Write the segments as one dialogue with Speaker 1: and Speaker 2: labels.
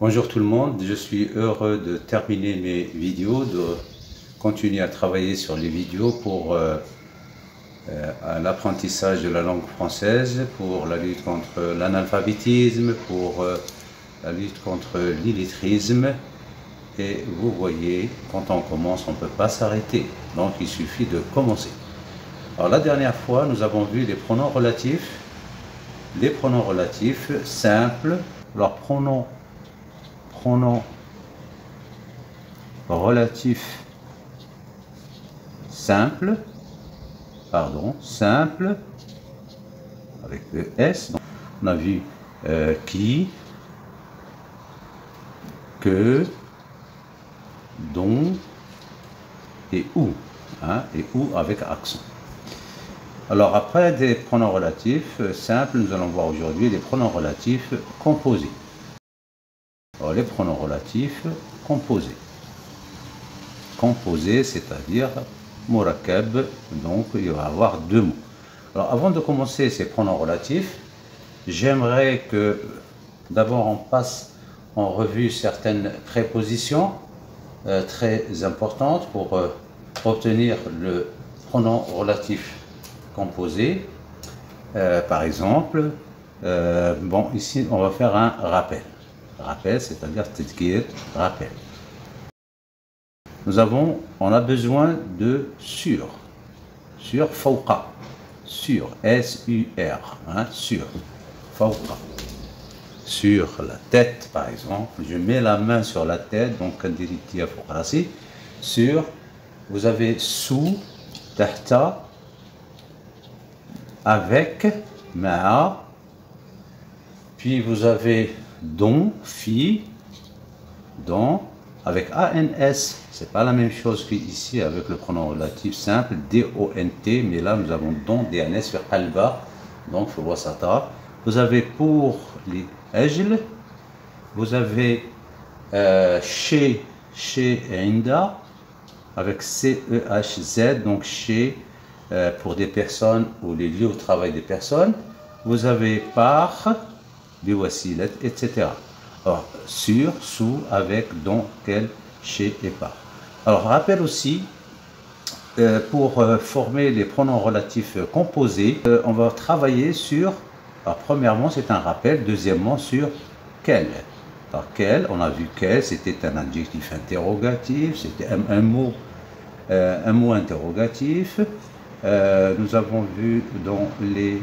Speaker 1: Bonjour tout le monde, je suis heureux de terminer mes vidéos, de continuer à travailler sur les vidéos pour l'apprentissage de la langue française, pour la lutte contre l'analphabétisme, pour la lutte contre l'illettrisme. Et vous voyez, quand on commence, on ne peut pas s'arrêter, donc il suffit de commencer. Alors la dernière fois, nous avons vu les pronoms relatifs simples. Alors pronoms relatifs simples, simple, avec le S. Donc, on a vu qui, que, dont et où, et où avec accent. Alors après des pronoms relatifs simples, nous allons voir aujourd'hui les pronoms relatifs composés. Alors les pronoms relatifs composés. Composés, c'est-à-dire murakab, donc il va y avoir deux mots. Alors avant de commencer ces pronoms relatifs, j'aimerais que d'abord on passe en revue certaines prépositions très importantes pour obtenir le pronom relatif composé. Par exemple, bon, ici on va faire un rappel. Rappel, c'est-à-dire tadkir, rappel. On a besoin de sur, fawqa, sur, S-U-R, sur, fawqa. Sur la tête, par exemple, je mets la main sur la tête, donc sur, vous avez sous, tahta, avec, ma'a, puis vous avez don, fi, don, avec ANS, c'est pas la même chose qu'ici avec le pronom relatif simple, D-O-N-T, mais là nous avons don, DNS, sur alba, donc wasata. Vous avez pour les ajl, vous avez chez, inda, avec C-E-H-Z, donc chez, pour des personnes ou les lieux au travail des personnes. Vous avez par, biwasilat, etc. Alors, sur, sous, avec, dont, quel, chez et par. Alors, rappel aussi, pour former les pronoms relatifs composés, on va travailler sur, alors, premièrement, c'est un rappel, deuxièmement, sur quel. Alors, quel, on a vu quel, c'était un adjectif interrogatif, c'était un mot interrogatif. Nous avons vu dans les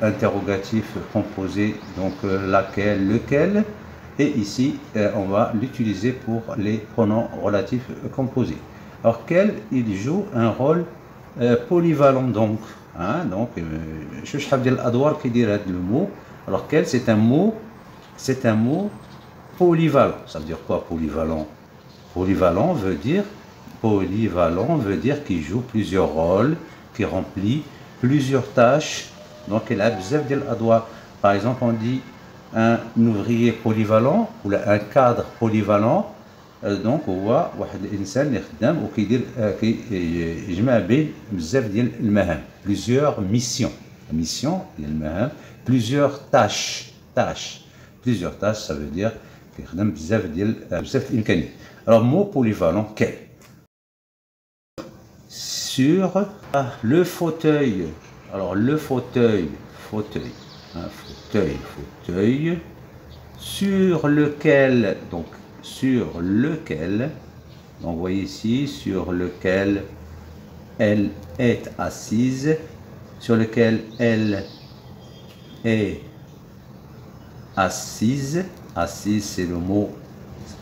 Speaker 1: interrogatifs composés, donc laquelle, lequel, et ici on va l'utiliser pour les pronoms relatifs composés. Alors quel, il joue un rôle polyvalent, donc je vais dire l'adwar qui dirait le mot. Alors quel, c'est un mot polyvalent. Ça veut dire quoi, polyvalent? Polyvalent veut dire qu'il joue plusieurs rôles, qu'il remplit plusieurs tâches. Donc il a bzaf ديال الادوار. Par exemple, on dit un ouvrier polyvalent ou un cadre polyvalent. Donc هو واحد الانسان يخدم وكيدير كيجمع بين بزاف ديال المهام, plusieurs missions, ديال المهام, plusieurs tâches, ça veut dire كيخدم بزاف ديال الامكانيات. Alors mot polyvalent, quel? Sur le fauteuil. Alors le fauteuil, sur lequel, donc vous voyez ici, sur lequel elle est assise, sur lequel elle est assise, c'est le mot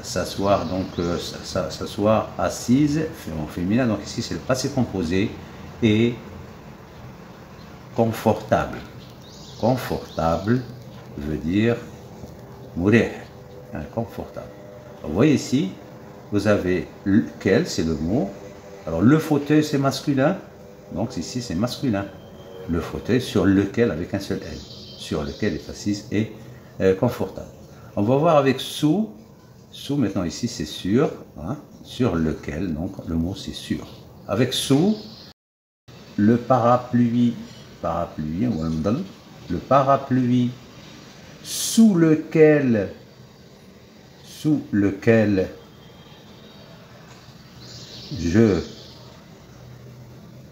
Speaker 1: s'asseoir, donc s'asseoir, assise, en féminin, donc ici c'est le passé composé, et confortable. Confortable veut dire mourir, confortable. Vous voyez ici, vous avez lequel, c'est le mot. Alors le fauteuil c'est masculin, donc ici c'est masculin. Le fauteuil sur lequel avec un seul L, sur lequel est assise et confortable. On va voir avec sous maintenant ici c'est sur, sur lequel, donc le mot c'est sur. Avec sous, le parapluie, le parapluie sous lequel sous lequel je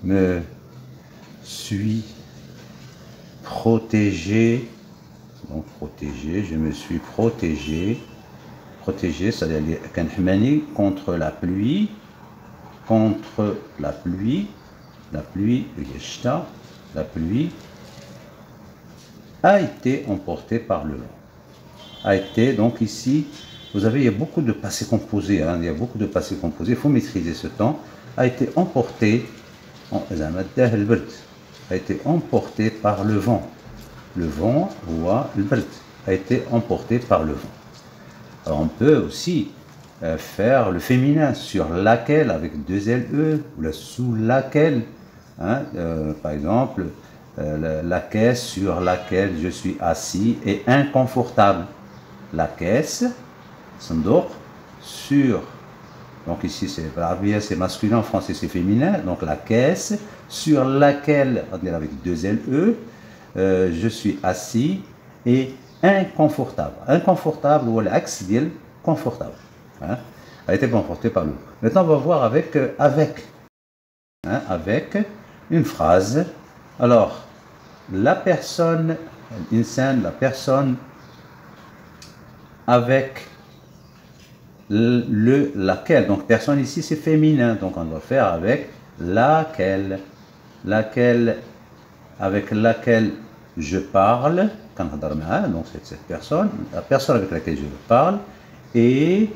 Speaker 1: me suis protégé. Donc protégé, je me suis protégé. Protégé, c'est-à-dire contre la pluie. Contre la pluie. La pluie, la pluie a été emportée par le vent. A été, donc ici, vous avez, il y a beaucoup de passés composés, hein, il y a beaucoup de passés composés, il faut maîtriser ce temps. A été emporté, a été emporté par le vent. Le vent, a été emporté par le vent. Alors on peut aussi faire le féminin sur laquelle avec deux LE, ou la sous laquelle, hein, par exemple, la caisse sur laquelle je suis assis est inconfortable. La caisse, sur, donc ici c'est masculin, en français c'est féminin, donc la caisse sur laquelle, avec deux LE, je suis assis et inconfortable. Inconfortable ou l'axe d'il confortable. Hein, a été emporté par l'eau. Maintenant, on va voir avec, hein, avec une phrase. Alors, la personne, la personne avec laquelle, donc personne ici c'est féminin, donc on va faire avec laquelle, avec laquelle je parle, donc c'est cette personne, la personne avec laquelle je parle est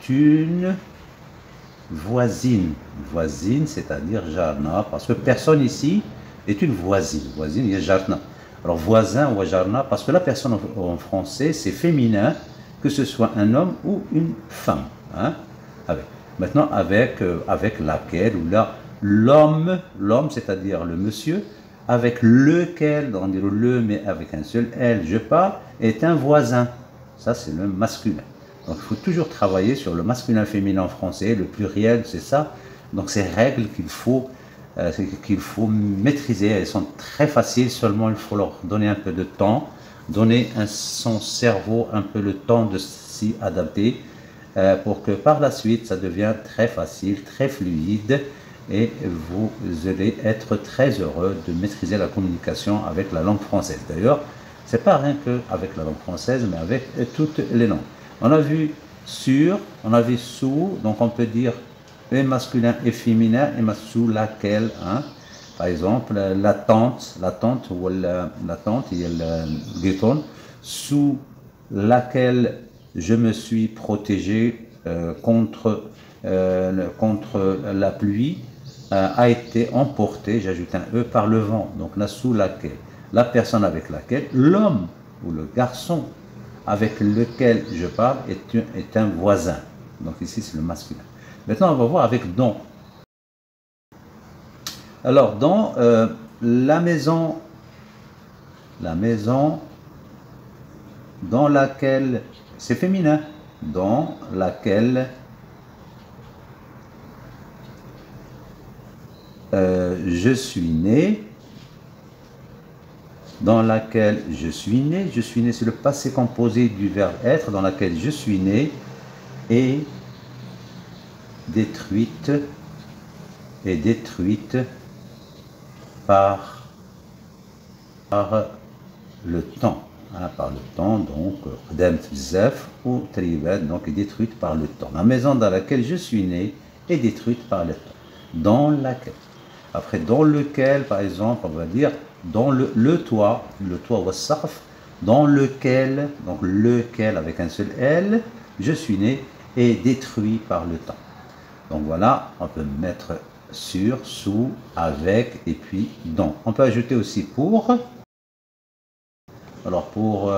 Speaker 1: une voisine. Voisine, c'est-à-dire jarna, parce que personne ici est une voisine. Voisine, il y a jarna. Alors voisin ou jarna, parce que la personne en français, c'est féminin, que ce soit un homme ou une femme. Hein, avec. Maintenant, avec laquelle, ou là, l'homme, c'est-à-dire le monsieur, avec lequel, on dit le, mais avec un seul L, je parle, est un voisin. Ça, c'est le masculin. Donc, il faut toujours travailler sur le masculin féminin en français, le pluriel, c'est ça. Donc, ces règles qu'il faut maîtriser, elles sont très faciles, seulement il faut leur donner un peu de temps, donner à son cerveau un peu le temps de s'y adapter, pour que par la suite, ça devienne très facile, très fluide, et vous allez être très heureux de maîtriser la communication avec la langue française. D'ailleurs, c'est pas rien qu'avec la langue française, mais avec toutes les langues. On a vu sur, on a vu sous, donc on peut dire et masculin et féminin, et sous laquelle, hein. Par exemple, la tente ou la tente, il y a le guéton, sous laquelle je me suis protégé contre la pluie, a été emporté, j'ajoute un E, par le vent. Donc là, sous laquelle, la personne avec laquelle, l'homme ou le garçon avec lequel je parle est un voisin. Donc ici, c'est le masculin. Maintenant, on va voir avec dont. Alors, dans la maison dans laquelle, c'est féminin, dans laquelle je suis né, dans laquelle je suis né, c'est le passé composé du verbe être, dans laquelle je suis né, et détruite par le temps, hein, par le temps, donc ou donc détruite par le temps. La maison dans laquelle je suis né est détruite par le temps. Dans laquelle. Après, dans lequel, par exemple, on va dire dans le toit wassarf, dans lequel, donc lequel avec un seul L, je suis né, est détruit par le temps. Donc voilà, on peut mettre sur, sous, avec et puis dans. On peut ajouter aussi pour. Alors pour,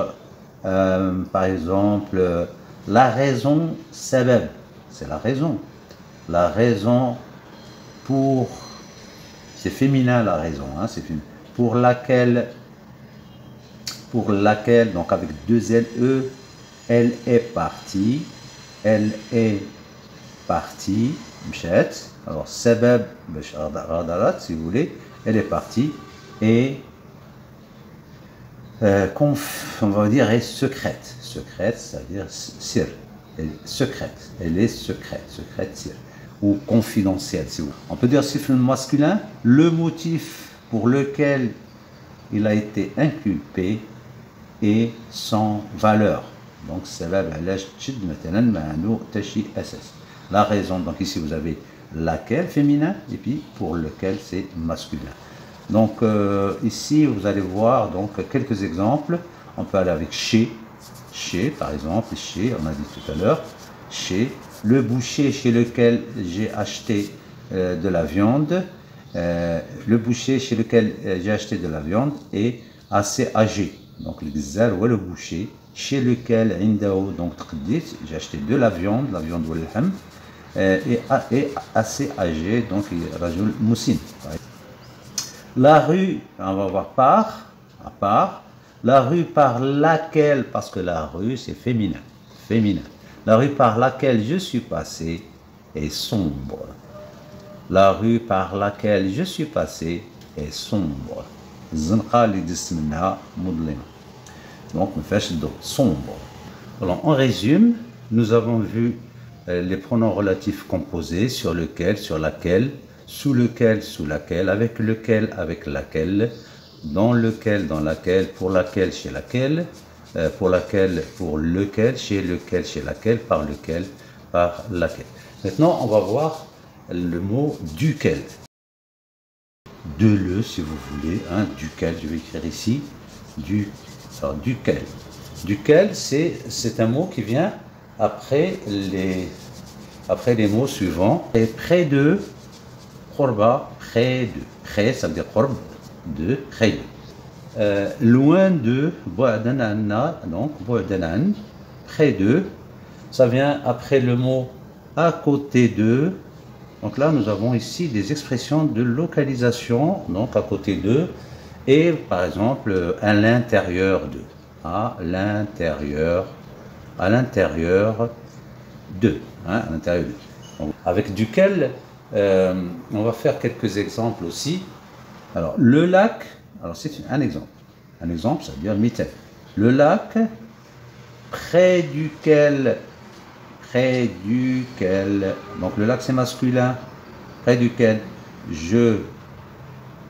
Speaker 1: par exemple, la raison sabab, c'est la raison. La raison pour, c'est féminin la raison, hein, c'est féminin. Pour laquelle, donc avec deux LE, elle est partie, mchet. Alors sabab, si vous voulez, elle est partie, et on va dire, est secrète. Secrète, c'est-à-dire sir. Secrète. Elle est secrète. Secrète sir. Ou confidentielle, si vous voulez. On peut dire sifle masculin, le motif pour lequel il a été inculpé et sans valeur. Donc, la raison, donc ici vous avez laquelle féminin et puis pour lequel c'est masculin. Donc ici vous allez voir donc quelques exemples. On peut aller avec chez par exemple, chez, on a dit tout à l'heure, chez le boucher chez lequel j'ai acheté de la viande. Le boucher chez lequel j'ai acheté de la viande est assez âgé. Donc le gzar ou le boucher chez lequel donc j'ai acheté de la viande ou le ham est assez âgé, donc rajul moussin. La rue, on va voir à part, la rue par laquelle, parce que la rue c'est féminin, la rue par laquelle je suis passé est sombre. La rue par laquelle je suis passé est sombre. Donc, sombre. Alors, en résumé, nous avons vu les pronoms relatifs composés sur lequel, sur laquelle, sous lequel, sous laquelle, avec lequel, avec laquelle, dans lequel, dans laquelle, pour laquelle, chez laquelle, pour laquelle, pour lequel, chez laquelle, par lequel, par laquelle. Maintenant, on va voir le mot duquel. De le, si vous voulez, hein, duquel, je vais écrire ici, alors, duquel. Duquel, c'est un mot qui vient après les mots suivants. Et près de, qurba, près de. Près, ça veut dire qurb, de, près de. Loin de, bu'dan anna, donc bu'dan an, près de. Ça vient après le mot à côté de. Donc là, nous avons ici des expressions de localisation, donc à côté de, et par exemple à l'intérieur de, à l'intérieur de, hein, à l'intérieur de. Donc, avec duquel, on va faire quelques exemples aussi. Alors le lac, alors c'est un exemple, ça veut dire mitel. Le lac près duquel, donc le lac c'est masculin, près duquel je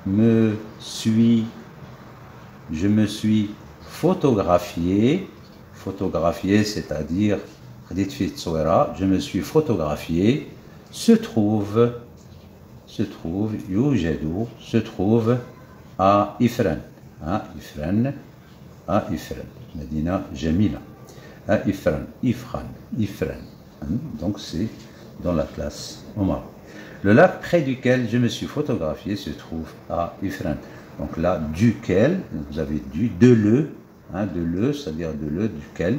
Speaker 1: me suis photographié, c'est-à-dire je me suis photographié, se trouve à Ifran, Medina Jamila, à Ifran. Donc c'est dans la classe au Maroc. Le lac près duquel je me suis photographié se trouve à Ifran. Donc là, duquel, vous avez de le, c'est-à-dire de le, duquel.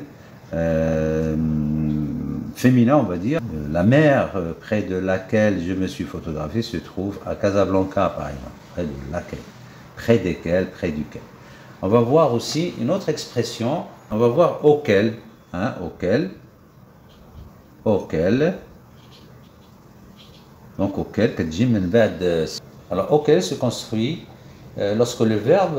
Speaker 1: Féminin, on va dire. La mer près de laquelle je me suis photographié se trouve à Casablanca, par exemple. Près de laquelle. Près desquels, près duquel. On va voir aussi une autre expression. On va voir auquel. Auquel. Donc auquel, alors auquel se construit lorsque le verbe,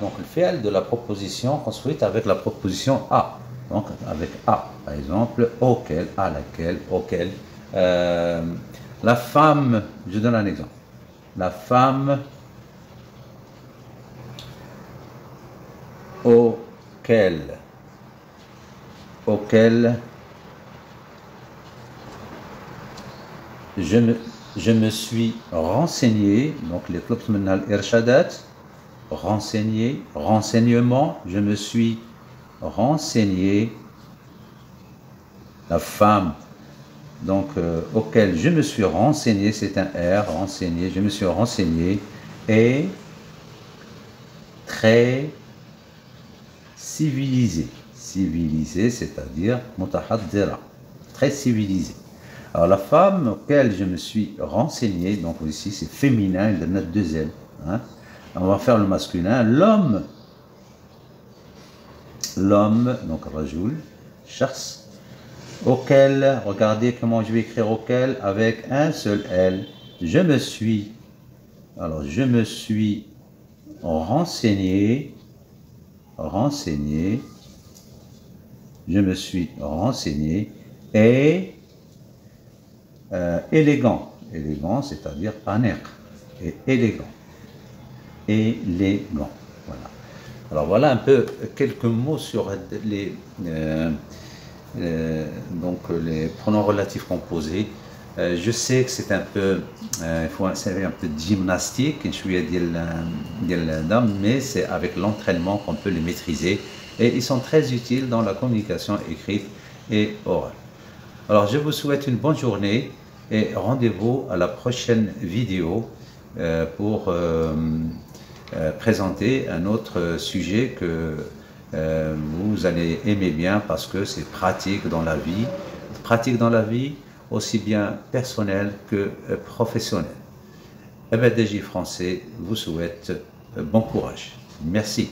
Speaker 1: donc le fi'l de la proposition construite avec la proposition à. Donc avec à, par exemple, auquel, à laquelle, auquel. La femme, je donne un exemple. La femme auquel je me suis renseigné, donc les clubs menal irshadat, renseigné, renseignement, je me suis renseigné. La femme, donc auquel je me suis renseigné, c'est un R, renseigné, je me suis renseigné, est très civilisé. Civilisé, c'est-à-dire mutahaddira, très civilisé. Alors la femme auquel je me suis renseigné, donc ici c'est féminin, il donne deux L. Hein. On va faire le masculin. L'homme, donc rajoul, shars, auquel, regardez comment je vais écrire auquel, avec un seul L, je me suis renseigné, renseigné, je me suis renseigné, et élégant, élégant c'est-à-dire paner, et élégant, élégant, voilà. Alors voilà un peu quelques mots sur donc les pronoms relatifs composés. Je sais que c'est un peu, il faut un peu de gymnastique, mais c'est avec l'entraînement qu'on peut les maîtriser, et ils sont très utiles dans la communication écrite et orale. Alors je vous souhaite une bonne journée et rendez-vous à la prochaine vidéo pour présenter un autre sujet que vous allez aimer bien, parce que c'est pratique dans la vie, aussi bien personnelle que professionnelle. EBTJ Français vous souhaite bon courage. Merci.